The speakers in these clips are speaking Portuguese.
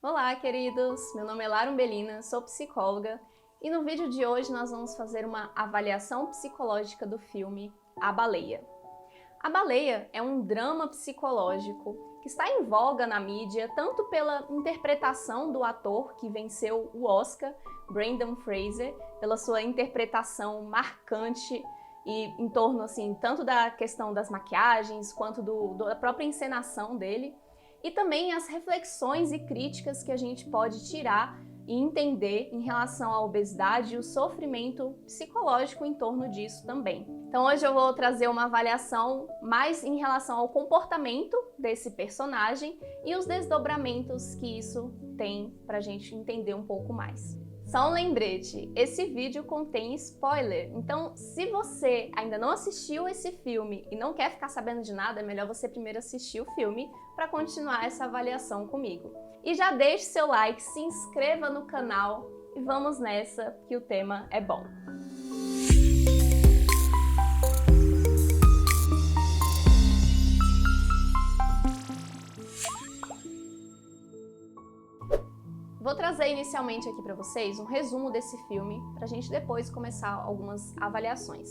Olá, queridos! Meu nome é Lara Umbelina, sou psicóloga e no vídeo de hoje nós vamos fazer uma avaliação psicológica do filme A Baleia. A Baleia é um drama psicológico que está em voga na mídia tanto pela interpretação do ator que venceu o Oscar, Brendan Fraser, pela sua interpretação marcante e em torno assim tanto da questão das maquiagens quanto da própria encenação dele, e também as reflexões e críticas que a gente pode tirar e entender em relação à obesidade e o sofrimento psicológico em torno disso também. Então hoje eu vou trazer uma avaliação mais em relação ao comportamento desse personagem e os desdobramentos que isso tem para a gente entender um pouco mais. Só um lembrete, esse vídeo contém spoiler, então se você ainda não assistiu esse filme e não quer ficar sabendo de nada, é melhor você primeiro assistir o filme para continuar essa avaliação comigo. E já deixe seu like, se inscreva no canal e vamos nessa, que o tema é bom. Vou trazer inicialmente aqui para vocês um resumo desse filme, para a gente depois começar algumas avaliações.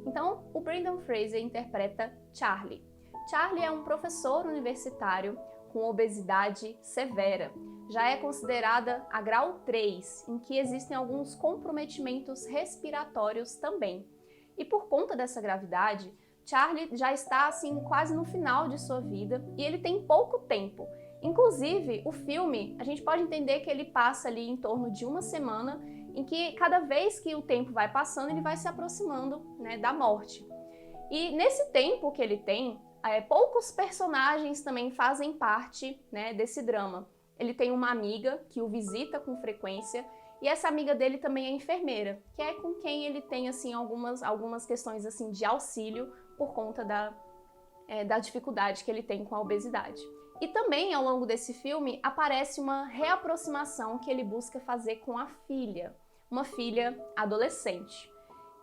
Então, o Brendan Fraser interpreta Charlie. Charlie é um professor universitário com obesidade severa. Já é considerada a grau 3, em que existem alguns comprometimentos respiratórios também. E por conta dessa gravidade, Charlie já está assim quase no final de sua vida e ele tem pouco tempo. Inclusive, o filme, a gente pode entender que ele passa ali em torno de uma semana, em que cada vez que o tempo vai passando, ele vai se aproximando, né, da morte. E nesse tempo que ele tem, poucos personagens também fazem parte, né, desse drama. Ele tem uma amiga que o visita com frequência, e essa amiga dele também é enfermeira, que é com quem ele tem assim, algumas questões assim, de auxílio por conta da dificuldade que ele tem com a obesidade. E também, ao longo desse filme, aparece uma reaproximação que ele busca fazer com a filha, uma filha adolescente.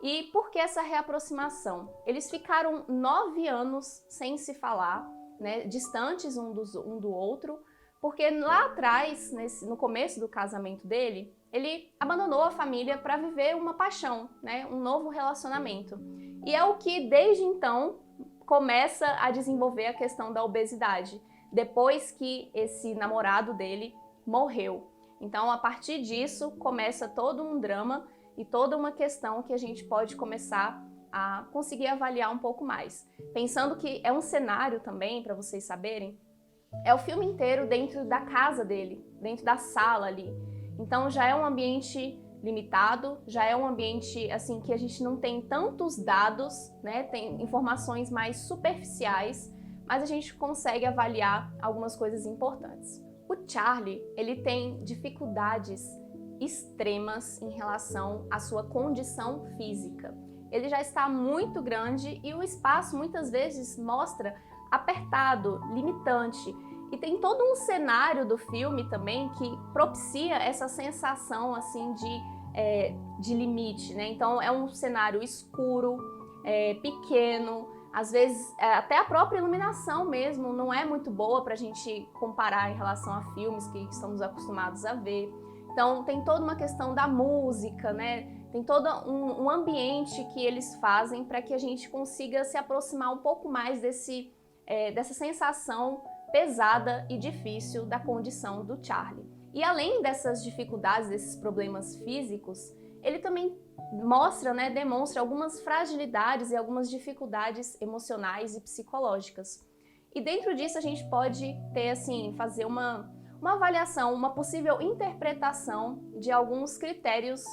E por que essa reaproximação? Eles ficaram 9 anos sem se falar, né, distantes um do outro, porque lá atrás, no começo do casamento dele, ele abandonou a família para viver uma paixão, né, um novo relacionamento. E é o que, desde então, começa a desenvolver a questão da obesidade, depois que esse namorado dele morreu. Então, a partir disso, começa todo um drama e toda uma questão que a gente pode começar a conseguir avaliar um pouco mais. Pensando que é um cenário também, para vocês saberem, é o filme inteiro dentro da casa dele, dentro da sala ali. Então, já é um ambiente limitado, já é um ambiente assim que a gente não tem tantos dados, né? Tem informações mais superficiais, mas a gente consegue avaliar algumas coisas importantes. O Charlie, ele tem dificuldades extremas em relação à sua condição física. Ele já está muito grande e o espaço muitas vezes mostra apertado, limitante. E tem todo um cenário do filme também que propicia essa sensação assim de limite, né? Então é um cenário escuro, pequeno, às vezes até a própria iluminação mesmo não é muito boa para a gente comparar em relação a filmes que estamos acostumados a ver. Então tem toda uma questão da música, né? Tem todo um ambiente que eles fazem para que a gente consiga se aproximar um pouco mais dessa sensação pesada e difícil da condição do Charlie. E além dessas dificuldades, desses problemas físicos, ele também mostra, né, demonstra algumas fragilidades e algumas dificuldades emocionais e psicológicas. E dentro disso a gente pode ter, assim, fazer uma avaliação, uma possível interpretação de alguns critérios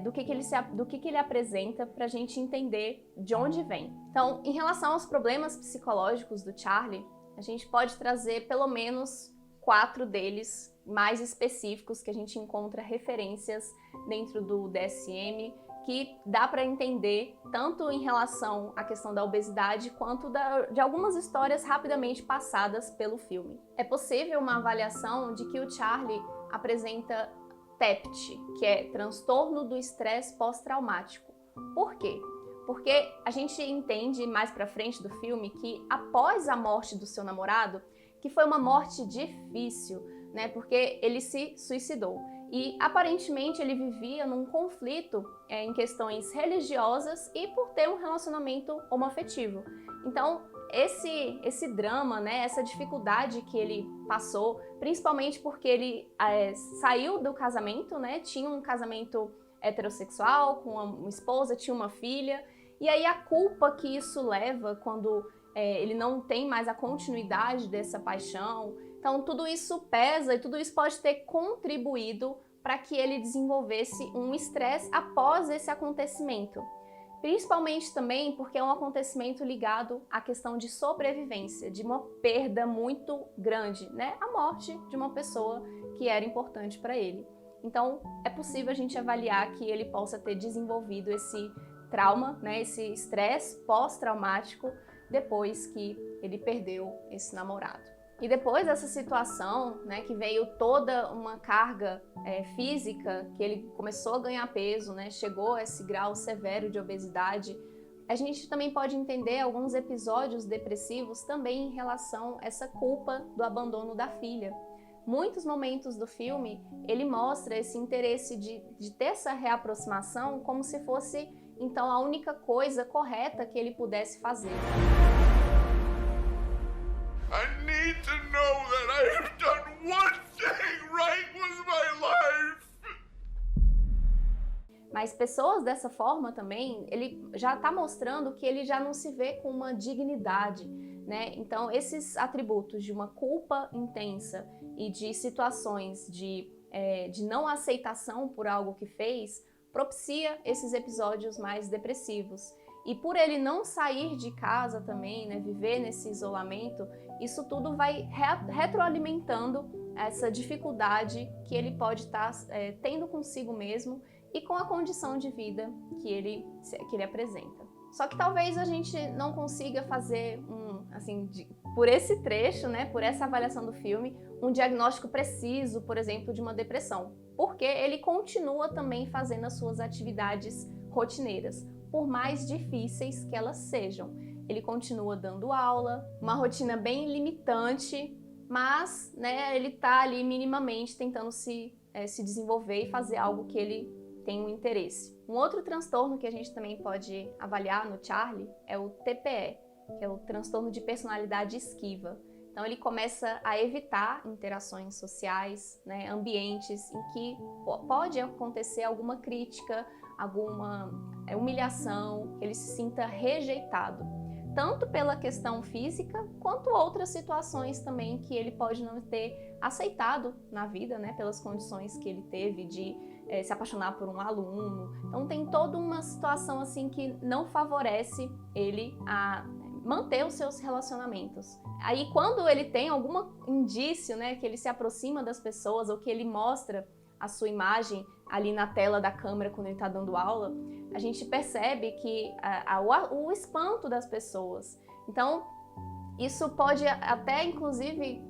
do que ele apresenta para a gente entender de onde vem. Então, em relação aos problemas psicológicos do Charlie, a gente pode trazer pelo menos 4 deles mais específicos que a gente encontra referências dentro do DSM, que dá para entender tanto em relação à questão da obesidade quanto de algumas histórias rapidamente passadas pelo filme. É possível uma avaliação de que o Charlie apresenta TEPT, que é transtorno do estresse pós-traumático. Por quê? Porque a gente entende mais pra frente do filme que após a morte do seu namorado, que foi uma morte difícil, né? Porque ele se suicidou. E aparentemente ele vivia num conflito em questões religiosas e por ter um relacionamento homoafetivo. Então, esse drama, né, essa dificuldade que ele passou, principalmente porque ele saiu do casamento, né, tinha um casamento heterossexual com uma esposa, tinha uma filha, e aí a culpa que isso leva quando ele não tem mais a continuidade dessa paixão. Então tudo isso pesa e tudo isso pode ter contribuído para que ele desenvolvesse um estresse após esse acontecimento. Principalmente também porque é um acontecimento ligado à questão de sobrevivência, de uma perda muito grande, né? A morte de uma pessoa que era importante para ele. Então, é possível a gente avaliar que ele possa ter desenvolvido esse trauma, né? Esse estresse pós-traumático depois que ele perdeu esse namorado. E depois dessa situação, né, que veio toda uma carga física, que ele começou a ganhar peso, né, chegou a esse grau severo de obesidade, a gente também pode entender alguns episódios depressivos também em relação a essa culpa do abandono da filha. Muitos momentos do filme, ele mostra esse interesse de ter essa reaproximação como se fosse, então, a única coisa correta que ele pudesse fazer. I need to know that I have done one thing right with my life. Mas pessoas dessa forma também, ele já está mostrando que ele já não se vê com uma dignidade, né? Então esses atributos de uma culpa intensa e de situações de não aceitação por algo que fez, propicia esses episódios mais depressivos. E por ele não sair de casa também, né, viver nesse isolamento, isso tudo vai retroalimentando essa dificuldade que ele pode estar tendo consigo mesmo e com a condição de vida que ele apresenta. Só que talvez a gente não consiga fazer por esse trecho, né, por essa avaliação do filme, um diagnóstico preciso, por exemplo, de uma depressão, porque ele continua também fazendo as suas atividades rotineiras, por mais difíceis que elas sejam. Ele continua dando aula, uma rotina bem limitante, mas, né, ele está ali minimamente tentando se desenvolver e fazer algo que ele tem um interesse. Um outro transtorno que a gente também pode avaliar no Charlie é o TPE, que é o transtorno de personalidade esquiva. Então ele começa a evitar interações sociais, né, ambientes em que pode acontecer alguma crítica, alguma humilhação, ele se sinta rejeitado, tanto pela questão física, quanto outras situações também que ele pode não ter aceitado na vida, né, pelas condições que ele teve de se apaixonar por um aluno. Então tem toda uma situação assim que não favorece ele a manter os seus relacionamentos. Aí quando ele tem algum indício, né, que ele se aproxima das pessoas ou que ele mostra a sua imagem ali na tela da câmera quando ele está dando aula, a gente percebe que o espanto das pessoas. Então, isso pode até, inclusive,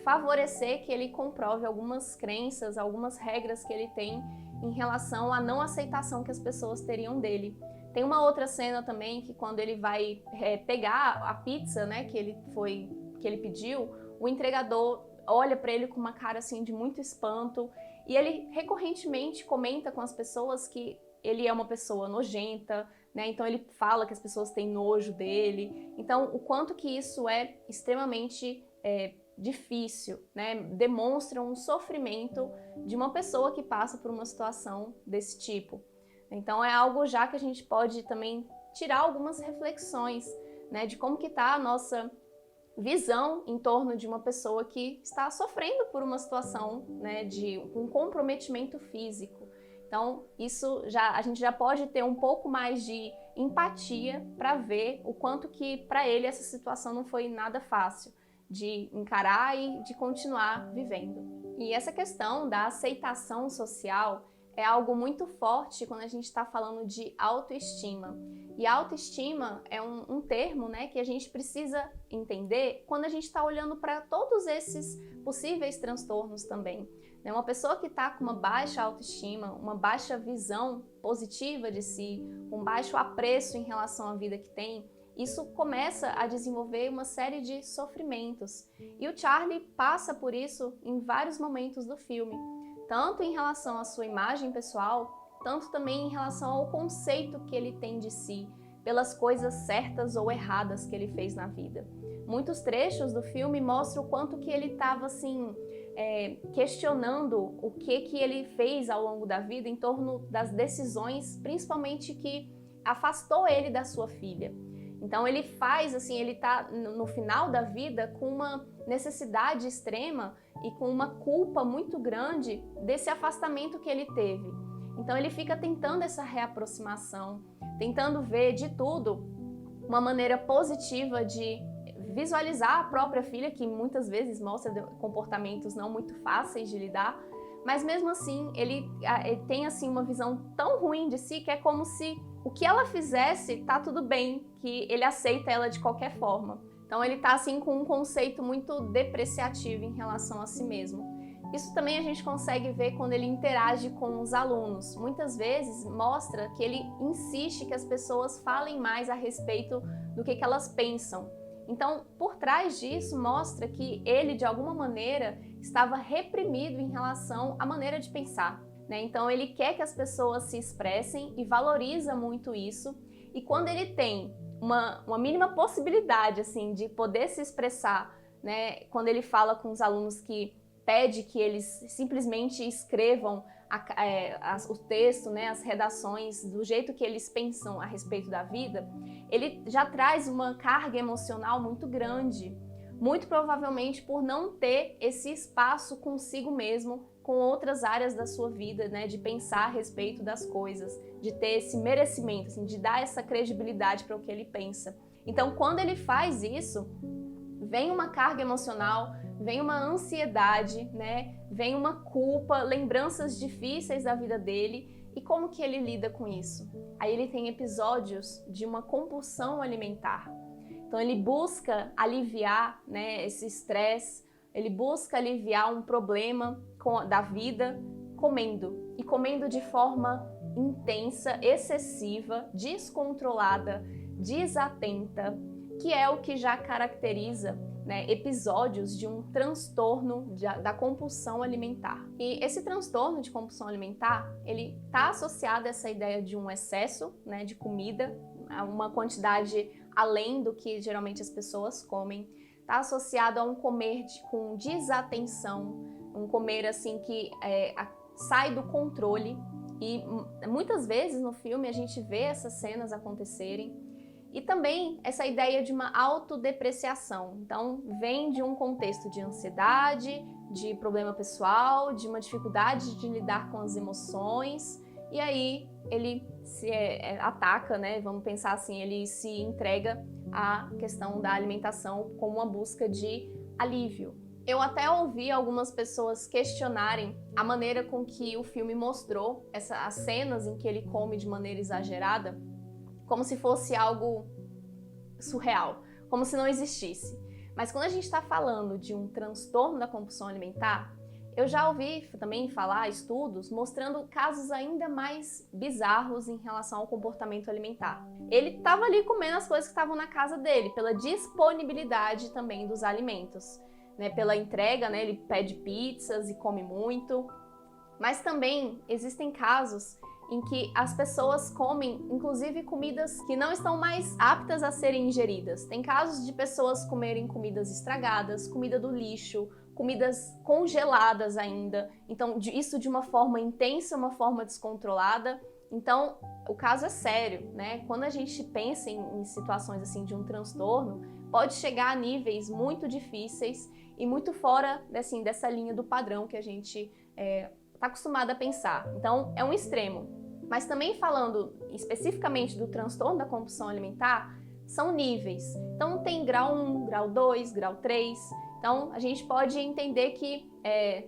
favorecer que ele comprove algumas crenças, algumas regras que ele tem em relação à não aceitação que as pessoas teriam dele. Tem uma outra cena também que quando ele vai pegar a pizza, né, que ele pediu, o entregador olha para ele com uma cara assim de muito espanto e ele recorrentemente comenta com as pessoas que ele é uma pessoa nojenta, né? Então ele fala que as pessoas têm nojo dele. Então o quanto que isso é extremamente difícil, né? Demonstra um sofrimento de uma pessoa que passa por uma situação desse tipo. Então é algo já que a gente pode também tirar algumas reflexões, né, de como que está a nossa visão em torno de uma pessoa que está sofrendo por uma situação, né, de um comprometimento físico. Então isso a gente já pode ter um pouco mais de empatia para ver o quanto que para ele essa situação não foi nada fácil de encarar e de continuar vivendo. E essa questão da aceitação social é algo muito forte quando a gente está falando de autoestima. E autoestima é um termo, né, que a gente precisa entender quando a gente está olhando para todos esses possíveis transtornos também. Uma pessoa que está com uma baixa autoestima, uma baixa visão positiva de si, um baixo apreço em relação à vida que tem, isso começa a desenvolver uma série de sofrimentos. E o Charlie passa por isso em vários momentos do filme, tanto em relação à sua imagem pessoal, tanto também em relação ao conceito que ele tem de si, pelas coisas certas ou erradas que ele fez na vida. Muitos trechos do filme mostram o quanto que ele estava assim, questionando o que ele fez ao longo da vida em torno das decisões, principalmente que afastou ele da sua filha. Então ele faz assim, ele está no final da vida com uma necessidade extrema e com uma culpa muito grande desse afastamento que ele teve. Então ele fica tentando essa reaproximação, tentando ver de tudo uma maneira positiva de visualizar a própria filha, que muitas vezes mostra comportamentos não muito fáceis de lidar, mas mesmo assim ele tem assim uma visão tão ruim de si que é como se o que ela fizesse tá tudo bem, que ele aceita ela de qualquer forma. Então ele tá assim com um conceito muito depreciativo em relação a si mesmo. Isso também a gente consegue ver quando ele interage com os alunos. Muitas vezes mostra que ele insiste que as pessoas falem mais a respeito do que elas pensam. Então, por trás disso, mostra que ele, de alguma maneira, estava reprimido em relação à maneira de pensar, né? Então, ele quer que as pessoas se expressem e valoriza muito isso. E quando ele tem uma mínima possibilidade, assim, de poder se expressar, né? Quando ele fala com os alunos que pede que eles simplesmente escrevam o texto, né, as redações do jeito que eles pensam a respeito da vida, ele já traz uma carga emocional muito grande, muito provavelmente por não ter esse espaço consigo mesmo, com outras áreas da sua vida, né, de pensar a respeito das coisas, de ter esse merecimento, assim, de dar essa credibilidade para o que ele pensa. Então, quando ele faz isso, vem uma carga emocional, vem uma ansiedade, né? Vem uma culpa, lembranças difíceis da vida dele. E como que ele lida com isso? Aí ele tem episódios de uma compulsão alimentar. Então ele busca aliviar, né, esse estresse, ele busca aliviar um problema da vida comendo. E comendo de forma intensa, excessiva, descontrolada, desatenta, que é o que já caracteriza, né, episódios de um transtorno da compulsão alimentar. E esse transtorno de compulsão alimentar, ele está associado a essa ideia de um excesso, né, de comida, uma quantidade além do que geralmente as pessoas comem. Está associado a um comer com desatenção, um comer assim que sai do controle. E muitas vezes no filme a gente vê essas cenas acontecerem. E também essa ideia de uma autodepreciação. Então, vem de um contexto de ansiedade, de problema pessoal, de uma dificuldade de lidar com as emoções. E aí ele se ataca, né? Vamos pensar assim, ele se entrega à questão da alimentação como uma busca de alívio. Eu até ouvi algumas pessoas questionarem a maneira com que o filme mostrou as cenas em que ele come de maneira exagerada, como se fosse algo surreal, como se não existisse. Mas quando a gente está falando de um transtorno da compulsão alimentar, eu já ouvi também falar estudos mostrando casos ainda mais bizarros em relação ao comportamento alimentar. Ele estava ali comendo as coisas que estavam na casa dele, pela disponibilidade também dos alimentos, né? Pela entrega, né? Ele pede pizzas e come muito. Mas também existem casos em que as pessoas comem, inclusive, comidas que não estão mais aptas a serem ingeridas. Tem casos de pessoas comerem comidas estragadas, comida do lixo, comidas congeladas ainda. Então, isso de uma forma intensa, uma forma descontrolada. Então, o caso é sério, né? Quando a gente pensa em situações assim de um transtorno, pode chegar a níveis muito difíceis e muito fora, assim, dessa linha do padrão que a gente está acostumado a pensar. Então, é um extremo. Mas também falando especificamente do transtorno da compulsão alimentar, são níveis. Então, tem grau 1, grau 2, grau 3. Então, a gente pode entender que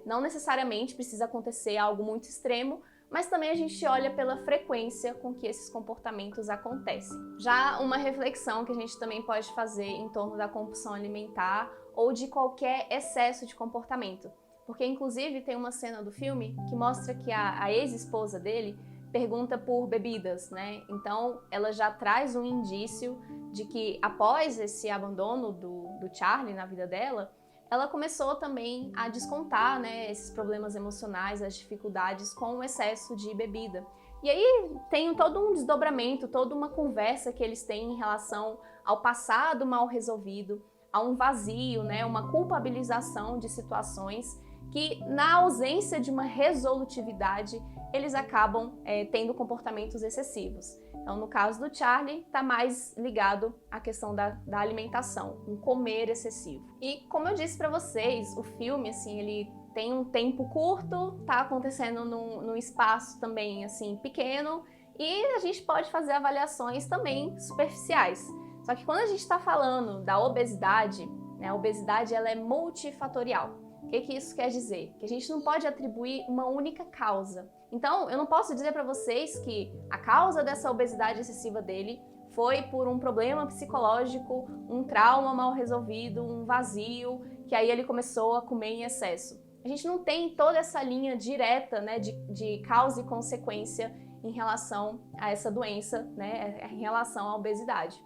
não necessariamente precisa acontecer algo muito extremo, mas também a gente olha pela frequência com que esses comportamentos acontecem. Já uma reflexão que a gente também pode fazer em torno da compulsão alimentar ou de qualquer excesso de comportamento. Porque, inclusive, tem uma cena do filme que mostra que a ex-esposa dele pergunta por bebidas, né? Então ela já traz um indício de que após esse abandono do Charlie na vida dela, ela começou também a descontar, né, esses problemas emocionais, as dificuldades com o excesso de bebida. E aí tem todo um desdobramento, toda uma conversa que eles têm em relação ao passado mal resolvido, a um vazio, né, uma culpabilização de situações que, na ausência de uma resolutividade, eles acabam tendo comportamentos excessivos. Então, no caso do Charlie, está mais ligado à questão da alimentação, um comer excessivo. E como eu disse para vocês, o filme, assim, ele tem um tempo curto, tá acontecendo num espaço também, assim, pequeno, e a gente pode fazer avaliações também superficiais. Só que quando a gente está falando da obesidade, né, a obesidade ela é multifatorial. O que isso quer dizer? Que a gente não pode atribuir uma única causa. Então, eu não posso dizer para vocês que a causa dessa obesidade excessiva dele foi por um problema psicológico, um trauma mal resolvido, um vazio, que aí ele começou a comer em excesso. A gente não tem toda essa linha direta, né, de causa e consequência em relação a essa doença, né, em relação à obesidade.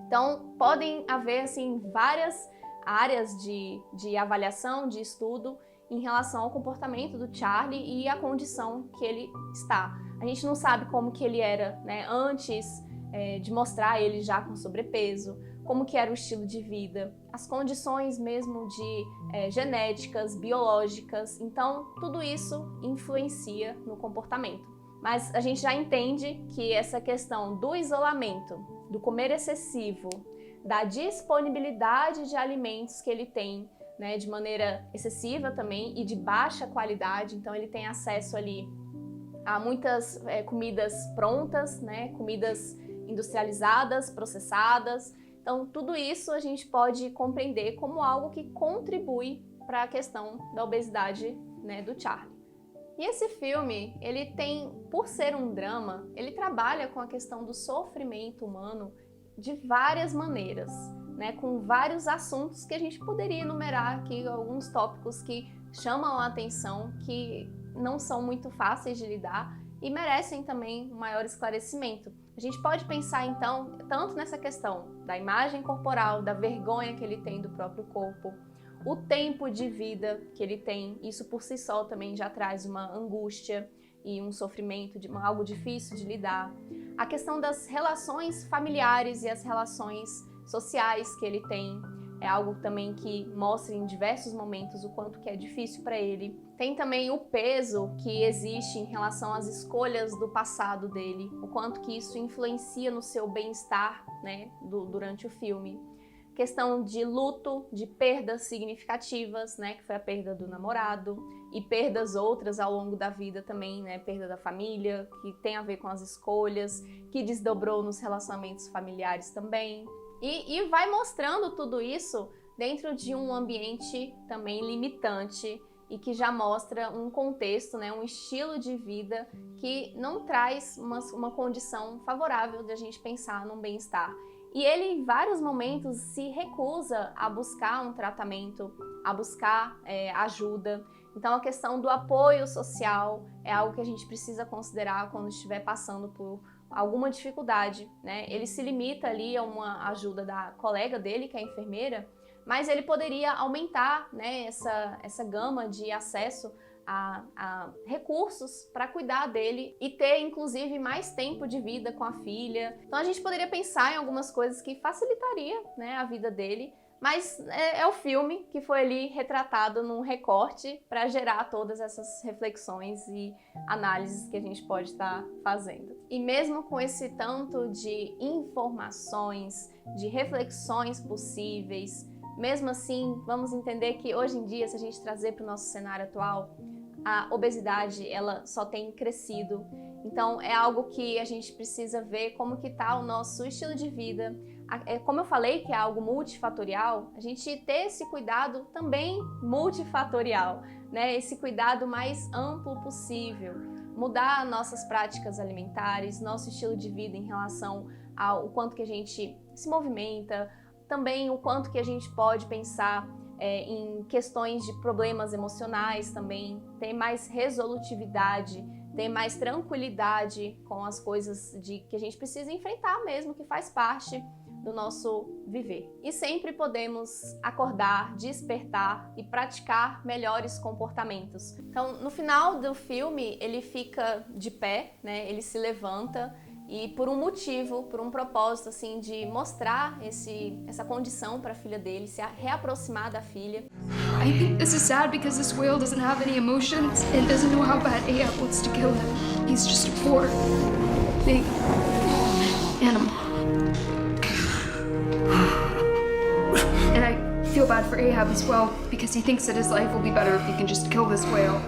Então, podem haver, assim, várias áreas de avaliação, de estudo em relação ao comportamento do Charlie e a condição que ele está. A gente não sabe como que ele era, né, antes de mostrar ele já com sobrepeso, como que era o estilo de vida, as condições mesmo de genéticas, biológicas. Então, tudo isso influencia no comportamento. Mas a gente já entende que essa questão do isolamento, do comer excessivo, da disponibilidade de alimentos que ele tem, né, de maneira excessiva também e de baixa qualidade, então ele tem acesso ali a muitas comidas prontas, né, comidas industrializadas, processadas. Então tudo isso a gente pode compreender como algo que contribui para a questão da obesidade, né, do Charlie. E esse filme, ele tem, por ser um drama, ele trabalha com a questão do sofrimento humano de várias maneiras, né, com vários assuntos que a gente poderia enumerar aqui, alguns tópicos que chamam a atenção, que não são muito fáceis de lidar e merecem também um maior esclarecimento. A gente pode pensar então tanto nessa questão da imagem corporal, da vergonha que ele tem do próprio corpo, o tempo de vida que ele tem, isso por si só também já traz uma angústia e um sofrimento, algo difícil de lidar. A questão das relações familiares e as relações sociais que ele tem é algo também que mostra em diversos momentos o quanto que é difícil para ele. Tem também o peso que existe em relação às escolhas do passado dele, o quanto que isso influencia no seu bem-estar, né, durante o filme. Questão de luto, de perdas significativas, né, que foi a perda do namorado, e perdas outras ao longo da vida também, né, perda da família, que tem a ver com as escolhas, que desdobrou nos relacionamentos familiares também. E vai mostrando tudo isso dentro de um ambiente também limitante e que já mostra um contexto, né, um estilo de vida que não traz uma condição favorável de a gente pensar num bem-estar. E ele, em vários momentos, se recusa a buscar um tratamento, a buscar ajuda. Então, a questão do apoio social é algo que a gente precisa considerar quando estiver passando por alguma dificuldade, né? Ele se limita ali a uma ajuda da colega dele, que é enfermeira, mas ele poderia aumentar, né, essa gama de acesso a recursos para cuidar dele e ter, inclusive, mais tempo de vida com a filha. Então a gente poderia pensar em algumas coisas que facilitaria, né, a vida dele, mas é o filme que foi ali retratado num recorte para gerar todas essas reflexões e análises que a gente pode estar fazendo. E mesmo com esse tanto de informações, de reflexões possíveis, mesmo assim, vamos entender que hoje em dia, se a gente trazer para o nosso cenário atual, a obesidade ela só tem crescido. Então é algo que a gente precisa ver como que está o nosso estilo de vida. Como eu falei que é algo multifatorial, a gente ter esse cuidado também multifatorial, né? Esse cuidado mais amplo possível. Mudar nossas práticas alimentares, nosso estilo de vida em relação ao quanto que a gente se movimenta, também o quanto que a gente pode pensar em questões de problemas emocionais também, ter mais resolutividade ter mais tranquilidade com as coisas que a gente precisa enfrentar mesmo, que faz parte do nosso viver. E sempre podemos acordar, despertar e praticar melhores comportamentos. Então, no final do filme, ele fica de pé, né? Ele se levanta e por um motivo, por um propósito assim de mostrar essa condição para a filha dele, se reaproximar da filha. I think this is sad because this whale doesn't have any emotions and doesn't know how bad Ahab wants to kill him. He's just a poor thing, animal. And I feel bad for Ahab as well because he thinks that his life will be better if he can just kill this whale.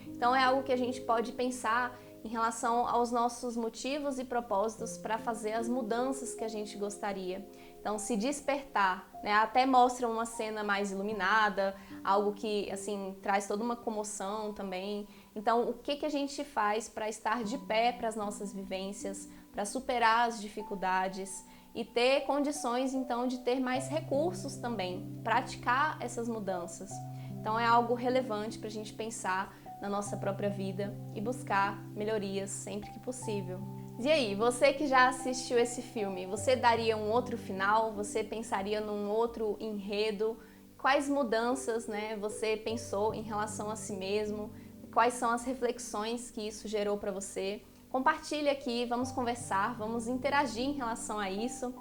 Então é algo que a gente pode pensar em relação aos nossos motivos e propósitos para fazer as mudanças que a gente gostaria. Então, se despertar, né? Até mostra uma cena mais iluminada, algo que, assim, traz toda uma comoção também. Então, o que a gente faz para estar de pé para as nossas vivências, para superar as dificuldades e ter condições, então, de ter mais recursos também, praticar essas mudanças. Então, é algo relevante para a gente pensar na nossa própria vida e buscar melhorias sempre que possível. E aí, você que já assistiu esse filme, você daria um outro final? Você pensaria num outro enredo? Quais mudanças, né, você pensou em relação a si mesmo? Quais são as reflexões que isso gerou para você? Compartilhe aqui, vamos conversar, vamos interagir em relação a isso.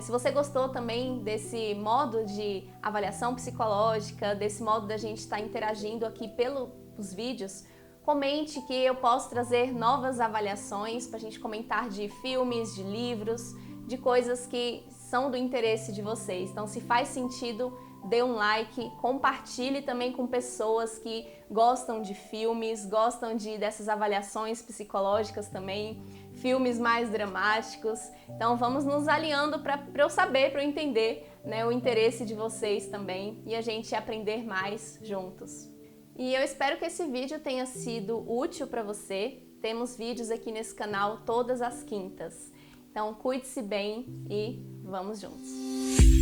Se você gostou também desse modo de avaliação psicológica, desse modo da gente estar interagindo aqui pelos vídeos, comente que eu posso trazer novas avaliações para a gente comentar de filmes, de livros, de coisas que são do interesse de vocês. Então, se faz sentido, dê um like, compartilhe também com pessoas que gostam de filmes, gostam dessas avaliações psicológicas também, filmes mais dramáticos. Então, vamos nos alinhando para eu saber, para eu entender, né, o interesse de vocês também e a gente aprender mais juntos. E eu espero que esse vídeo tenha sido útil para você. Temos vídeos aqui nesse canal todas as quintas. Então, cuide-se bem e vamos juntos!